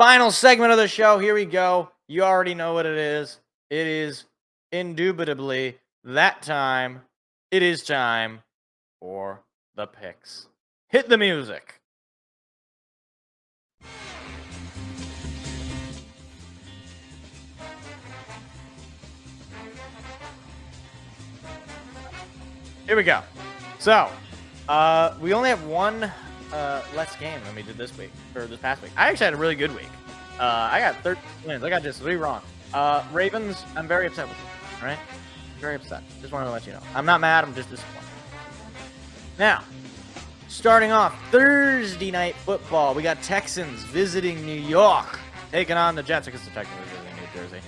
Final segment of the show. Here we go. You already know what it is. It is indubitably that time. It is time for the picks. Hit the music. Here we go. So, we only have one less game than we did this week, or this past week. I actually had a really good week. I got 13 wins. I got just 3 wrong. Ravens, I'm very upset with you, all right? Very upset. Just wanted to let you know. I'm not mad, I'm just disappointed. Now, starting off Thursday night football, we got Texans visiting New York, taking on the Jets, because the Texans are visiting New Jersey.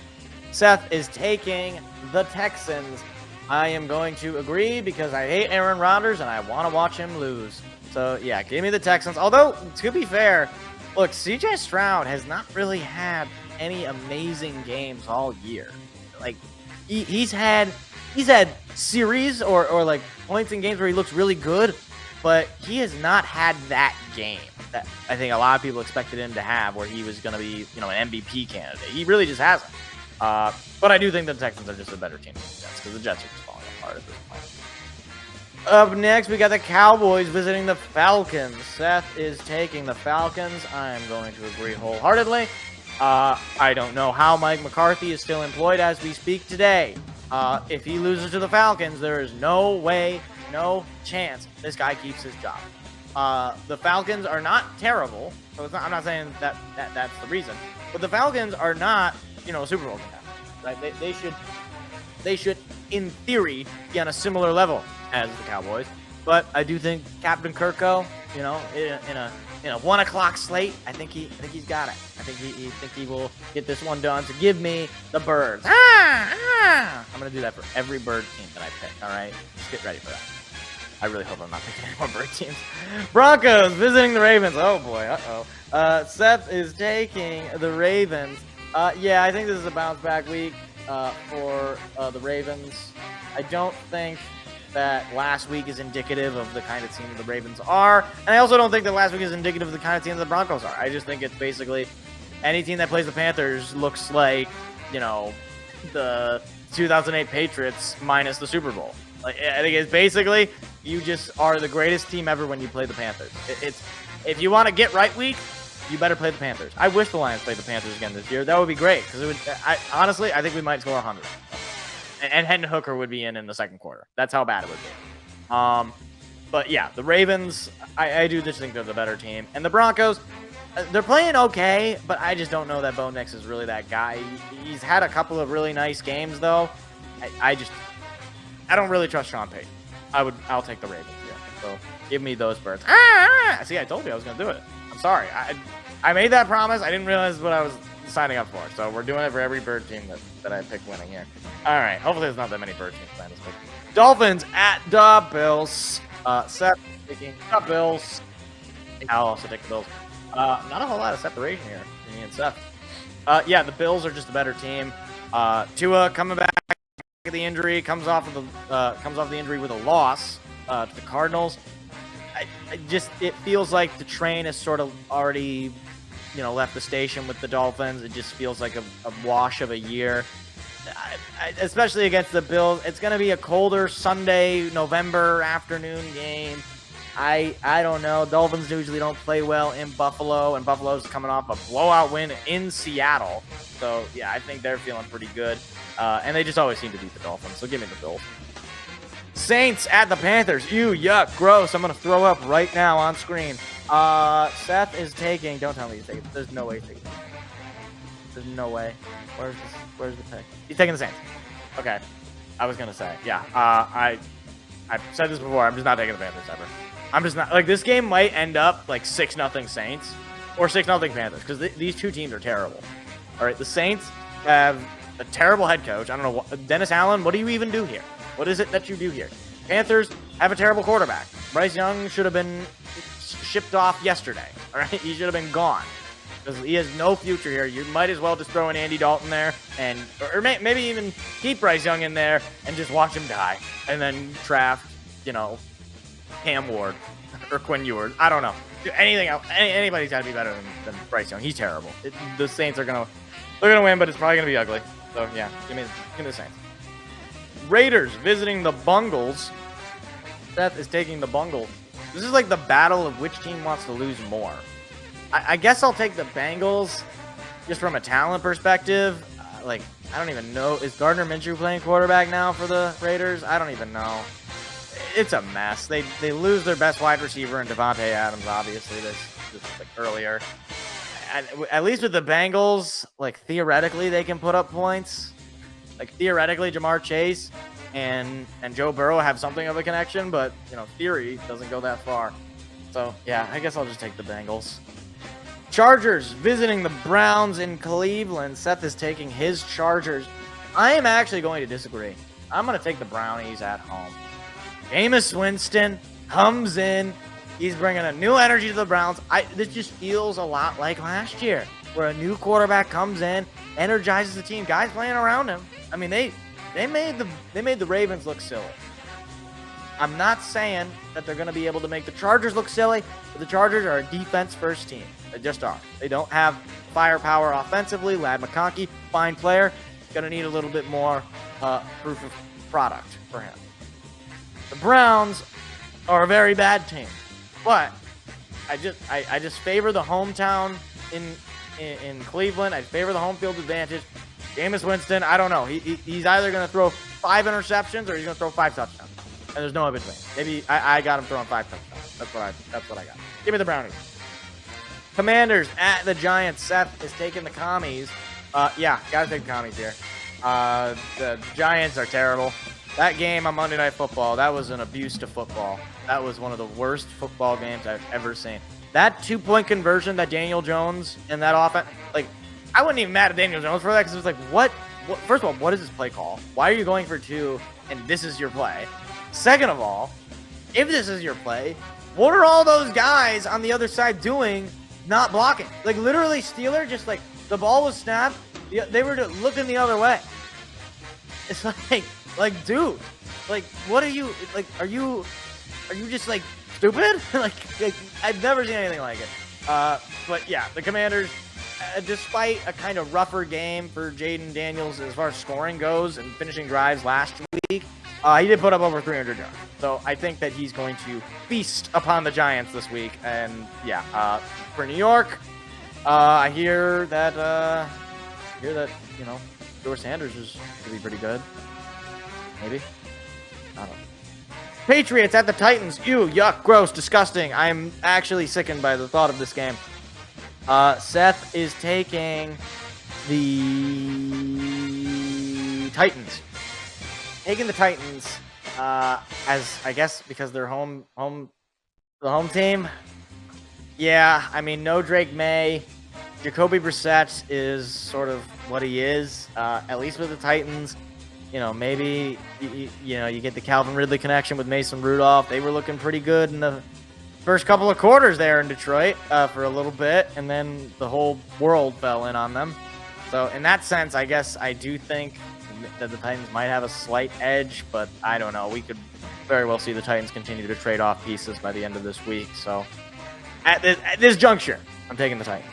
Seth is taking the Texans. I am going to agree because I hate Aaron Rodgers and I want to watch him lose. So, yeah, give me the Texans. Although, to be fair, look, CJ Stroud has not really had any amazing games all year. Like, he's had series or like points in games where he looks really good, but he has not had that game that I think a lot of people expected him to have, where he was going to be, an MVP candidate. He really just hasn't. But I do think the Texans are just a better team than the Jets, because the Jets are just falling apart at this point. Up next, we got the Cowboys visiting the Falcons. Seth is taking the Falcons. I am going to agree wholeheartedly. I don't know how Mike McCarthy is still employed as we speak today. If he loses to the Falcons, there is no way, no chance this guy keeps his job. The Falcons are not terrible, so I'm not saying that's the reason, but the Falcons are not, a Super Bowl contender. Right? They should, in theory, be on a similar level as the Cowboys. But I do think Captain Kirko, in a 1 o'clock slate, I think he's got it. I think he will get this one done. So give me the Birds. I'm gonna do that for every Bird team that I pick. All right, just get ready for that. I really hope I'm not picking any more Bird teams. Broncos visiting the Ravens. Oh boy, Seth is taking the Ravens. Yeah, I think this is a bounce back week for the Ravens. I don't think that last week is indicative of the kind of team the Ravens are. And I also don't think that last week is indicative of the kind of team the Broncos are. I just think it's basically any team that plays the Panthers looks like, the 2008 Patriots minus the Super Bowl. Like, I think it's basically you just are the greatest team ever when you play the Panthers. It's if you want to get right week, you better play the Panthers. I wish the Lions played the Panthers again this year. That would be great, because it would. Honestly, I think we might score 100. And Hendon Hooker would be in the second quarter. That's how bad it would be. But yeah, the Ravens, I do just think they're the better team. And the Broncos, they're playing okay, but I just don't know that Bo Nix is really that guy. He's had a couple of really nice games, though. I don't really trust Sean Payton. I'll take the Ravens here. So give me those Birds. See, I told you I was going to do it. I'm sorry. I made that promise. I didn't realize what I was signing up for. So we're doing it for every Bird team that I pick winning here. All right. Hopefully there's not that many Bird teams playing this week. Dolphins at the Bills. Seth taking the Bills. I'll also take the Bills. Not a whole lot of separation here for me and Seth. Yeah, the Bills are just a better team. Tua coming back from the injury, comes off the injury with a loss to the Cardinals. It feels like the train has sort of already, left the station with the Dolphins. It just feels like a wash of a year, especially against the Bills. It's going to be a colder Sunday, November afternoon game. I don't know. Dolphins usually don't play well in Buffalo, and Buffalo's coming off a blowout win in Seattle. So, yeah, I think they're feeling pretty good. And they just always seem to beat the Dolphins, so give me the Bills. Saints at the Panthers. Ew, yuck, gross. I'm going to throw up right now on screen. Seth is taking... Don't tell me he's taking... There's no way he's taking... There's no way. Where's the pick? He's taking the Saints. Okay. I was going to say, yeah. I've said this before. I'm just not taking the Panthers ever. I'm just not... Like, this game might end up like 6-0 Saints or 6-0 Panthers, because these two teams are terrible. All right, the Saints have a terrible head coach. I don't know. Dennis Allen, what do you even do here? What is it that you do here? Panthers have a terrible quarterback. Bryce Young should have been shipped off yesterday. All right, he should have been gone, because he has no future here. You might as well just throw in Andy Dalton there, or maybe even keep Bryce Young in there and just watch him die, and then draft, Cam Ward or Quinn Ewers. I don't know. Anything else, anybody's got to be better than Bryce Young. He's terrible. The Saints they're gonna win, but it's probably gonna be ugly. So yeah, give me the Saints. Raiders visiting the Bungles. Seth is taking the Bungles. This is like the battle of which team wants to lose more. I guess I'll take the Bengals just from a talent perspective. I don't even know. Is Gardner Minshew playing quarterback now for the Raiders? I don't even know. It's a mess. They lose their best wide receiver in Devontae Adams, obviously, this earlier. At least with the Bengals, theoretically, they can put up points. Theoretically, Jamar Chase and Joe Burrow have something of a connection, but, theory doesn't go that far. So, yeah, I guess I'll just take the Bengals. Chargers visiting the Browns in Cleveland. Seth is taking his Chargers. I am actually going to disagree. I'm going to take the Brownies at home. Jameis Winston comes in. He's bringing a new energy to the Browns. This just feels a lot like last year, where a new quarterback comes in, energizes the team. Guys playing around him. I mean, they made the Ravens look silly. I'm not saying that they're going to be able to make the Chargers look silly, but the Chargers are a defense-first team. They just are. They don't have firepower offensively. Lad McConkey, fine player. Going to need a little bit more proof of product for him. The Browns are a very bad team, but I just favor the hometown in Cleveland. I favor the home field advantage. Jameis Winston, I don't know. He's either going to throw 5 interceptions or he's going to throw 5 touchdowns. And there's no in between. Maybe I got him throwing 5 touchdowns. That's what I got. Give me the Brownies. Commanders at the Giants. Seth is taking the Commies. Yeah, gotta take the Commies here. The Giants are terrible. That game on Monday Night Football, that was an abuse to football. That was one of the worst football games I've ever seen. That 2-point conversion that Daniel Jones and that offense, I wasn't even mad at Daniel Jones for that because it was what? First of all, what is this play call? Why are you going for 2 and this is your play? Second of all, if this is your play, what are all those guys on the other side doing not blocking? Literally, Steeler just the ball was snapped. They were looking the other way. It's dude, what are you, are you just stupid? I've never seen anything like it. But yeah, the Commanders, despite a kind of rougher game for Jaden Daniels as far as scoring goes and finishing drives last week, he did put up over 300 yards. So I think that he's going to feast upon the Giants this week. And yeah, for New York, I hear that George Sanders is going to be pretty good. Maybe. I don't know. Patriots at the Titans. Ew, yuck, gross, disgusting. I'm actually sickened by the thought of this game. Seth is taking the Titans. Taking the Titans, as I guess because they're the home team. Yeah, I mean, no Drake May. Jacoby Brissett is sort of what he is, at least with the Titans. Maybe, you get the Calvin Ridley connection with Mason Rudolph. They were looking pretty good in the first couple of quarters there in Detroit for a little bit, and then the whole world fell in on them. So in that sense, I guess I do think that the Titans might have a slight edge, but I don't know. We could very well see the Titans continue to trade off pieces by the end of this week. So at this juncture, I'm taking the Titans.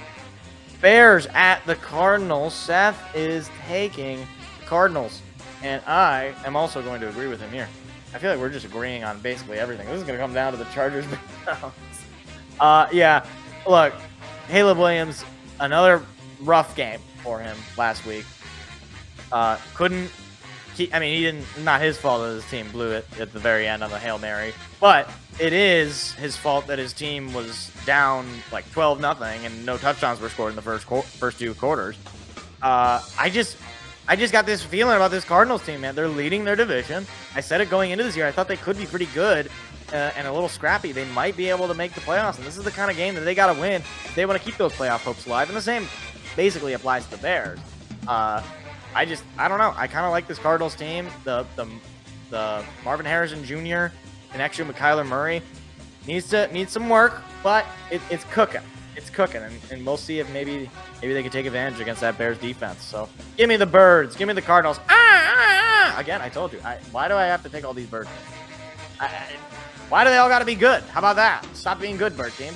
Bears at the Cardinals. Seth is taking the Cardinals. And I am also going to agree with him here. I feel like we're just agreeing on basically everything. This is going to come down to the Chargers. Yeah, look, Caleb Williams, another rough game for him last week. Couldn't keep, he didn't, not his fault that his team blew it at the very end on the Hail Mary. But it is his fault that his team was down 12-0 and no touchdowns were scored in the first 2 quarters. I just got this feeling about this Cardinals team, man. They're leading their division. I said it going into this year. I thought they could be pretty good and a little scrappy. They might be able to make the playoffs, and this is the kind of game that they got to win if they want to keep those playoff hopes alive. And the same basically applies to the Bears. I don't know. I kind of like this Cardinals team. The Marvin Harrison Jr. connection with Kyler Murray needs some work, but it's cooking. It's cooking, and we'll see if maybe they can take advantage against that Bears defense. So give me the Birds. Give me the Cardinals. Again, I told you. Why do I have to take all these Birds? Why do they all got to be good? How about that? Stop being good, bird team.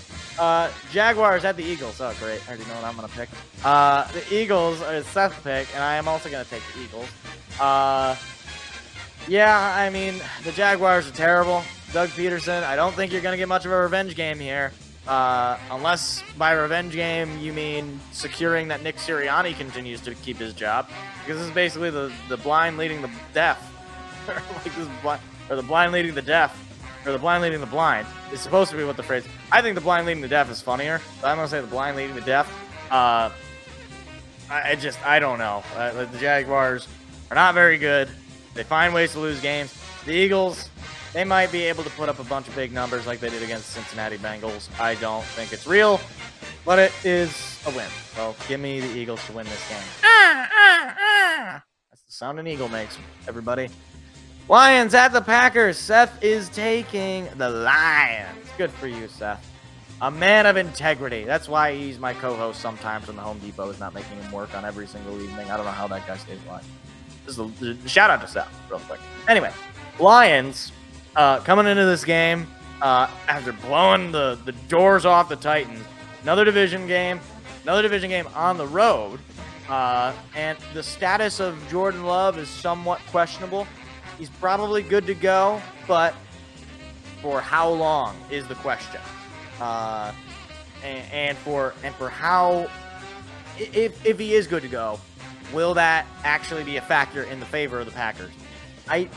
Jaguars at the Eagles. Oh, great. I already know what I'm going to pick. The Eagles are Seth's pick, and I am also going to take the Eagles. Yeah, I mean, the Jaguars are terrible. Doug Peterson, I don't think you're going to get much of a revenge game here. Unless by revenge game you mean securing that Nick Sirianni continues to keep his job. Because this is basically the blind leading the deaf. Or the blind leading the deaf. Or the blind leading the blind. It's supposed to be what the phrase. I think the blind leading the deaf is funnier. But I'm going to say the blind leading the deaf. I don't know. The Jaguars are not very good. They find ways to lose games. The Eagles, they might be able to put up a bunch of big numbers like they did against the Cincinnati Bengals. I don't think it's real, but it is a win. So give me the Eagles to win this game. That's the sound an eagle makes, everybody. Lions at the Packers. Seth is taking the Lions. Good for you, Seth. A man of integrity. That's why he's my co-host sometimes when the Home Depot is not making him work on every single evening. I don't know how that guy stays alive. This is a shout out to Seth, real quick. Anyway, Lions coming into this game after blowing the doors off the Titans. Another division game on the road. And the status of Jordan Love is somewhat questionable. He's probably good to go, but for how long is the question? And for how, if he is good to go, will that actually be a factor in the favor of the Packers? I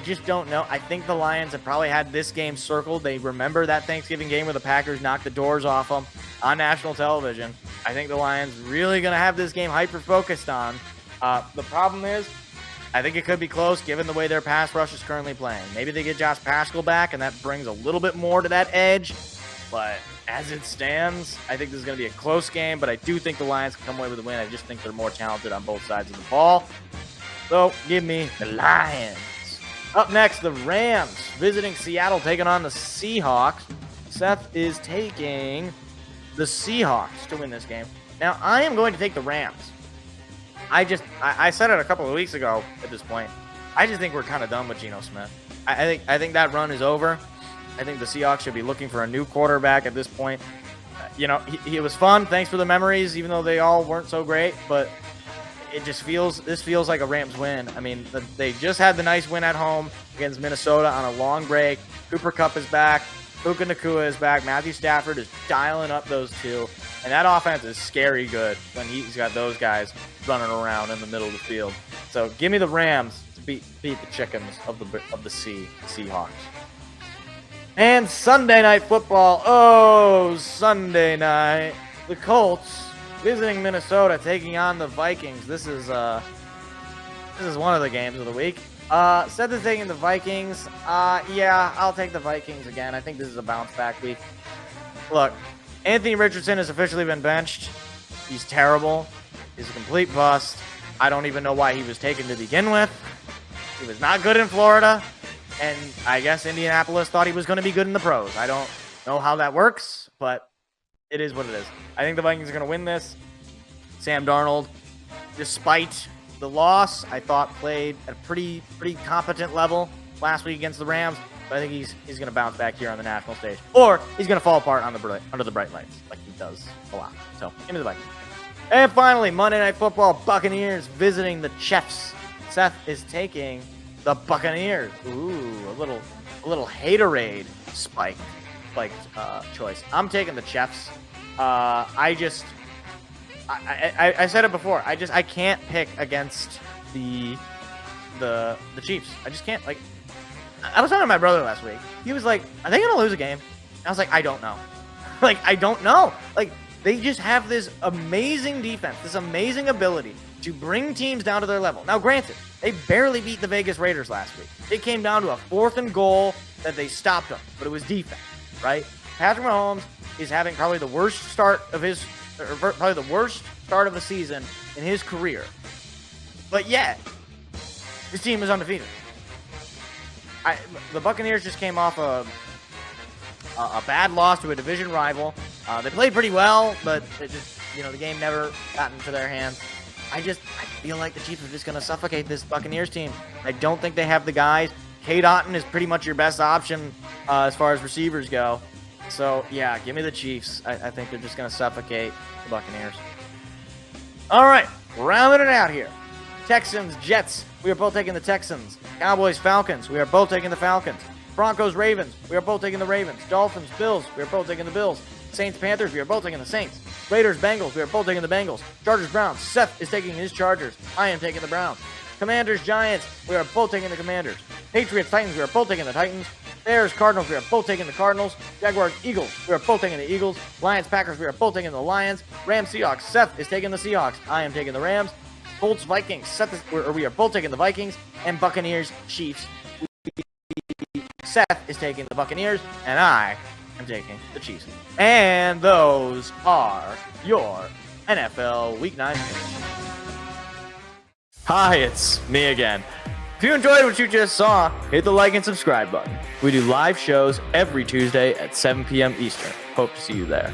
just don't know. I think the Lions have probably had this game circled. They remember that Thanksgiving game where the Packers knocked the doors off them on national television. I think the Lions really going to have this game hyper-focused on. The problem is, I think it could be close given the way their pass rush is currently playing. Maybe they get Josh Paschal back, and that brings a little bit more to that edge. But as it stands, I think this is going to be a close game, but I do think the Lions can come away with a win. I just think they're more talented on both sides of the ball. So give me the Lions. Up next, the Rams visiting Seattle, taking on the Seahawks. Seth is taking the Seahawks to win this game. Now, I am going to take the Rams. I said it a couple of weeks ago at this point. I just think we're kind of done with Geno Smith. I think that run is over. I think the Seahawks should be looking for a new quarterback at this point. He was fun. Thanks for the memories, even though they all weren't so great. But this feels like a Rams win. I mean, they just had the nice win at home against Minnesota on a long break. Cooper Kupp is back. Puka Nacua is back. Matthew Stafford is dialing up those two. And that offense is scary good when he's got those guys running around in the middle of the field. So give me the Rams to beat the chickens of the Seahawks. And Sunday Night Football. Oh, Sunday night. The Colts visiting Minnesota, taking on the Vikings. This is one of the games of the week. Seth is taking the Vikings. Yeah, I'll take the Vikings again. I think this is a bounce back week. Look, Anthony Richardson has officially been benched. He's terrible. He's a complete bust. I don't even know why he was taken to begin with. He was not good in Florida. And I guess Indianapolis thought he was going to be good in the pros. I don't know how that works, but it is what it is. I think the Vikings are going to win this. Sam Darnold, despite the loss, I thought played at a pretty competent level last week against the Rams. But I think he's going to bounce back here on the national stage. Or he's going to fall apart under the bright lights like he does a lot. So, into the Vikings. And finally, Monday Night Football, Buccaneers visiting the Chiefs. Seth is taking the Buccaneers. Ooh, a little haterade spiked choice. I'm taking the Chiefs. I said it before. I can't pick against the Chiefs. I just can't. Like, I was talking to my brother last week. He was like, "Are they gonna lose a game?" And I was like, "I don't know." I don't know. They just have this amazing defense, this amazing ability to bring teams down to their level. Now, granted, they barely beat the Vegas Raiders last week. It came down to a 4th and goal that they stopped them, but it was defense, right? Patrick Mahomes is having probably the worst start of the season in his career. But yet, his team is undefeated. The Buccaneers just came off a bad loss to a division rival. They played pretty well, but it just, the game never got into their hands. I feel like the Chiefs are just going to suffocate this Buccaneers team. I don't think they have the guys Cade Otton is pretty much your best option as far as receivers go. So, yeah, give me the Chiefs. I think they're just going to suffocate the Buccaneers. All right, rounding it out here. Texans, Jets. We are both taking the Texans. Cowboys, Falcons. We are both taking the Falcons. Broncos, Ravens. We are both taking the Ravens. Dolphins, Bills. We are both taking the Bills. Saints, Panthers. We are both taking the Saints. Raiders, Bengals. We are both taking the Bengals. Chargers, Browns. Seth is taking his Chargers. I am taking the Browns. Commanders, Giants. We are both taking the Commanders. Patriots, Titans. We are both taking the Titans. Bears, Cardinals. We are both taking the Cardinals. Jaguars, Eagles. We are both taking the Eagles. Lions, Packers. We are both taking the Lions. Rams, Seahawks. Seth is taking the Seahawks. I am taking the Rams. Colts, Vikings. We are both taking the Vikings. And Buccaneers, Chiefs. Seth is taking the Buccaneers, and I am taking the Chiefs. And those are your NFL Week 9 picks. Hi, it's me again. If you enjoyed what you just saw, hit the like and subscribe button. We do live shows every Tuesday at 7 p.m. Eastern. Hope to see you there.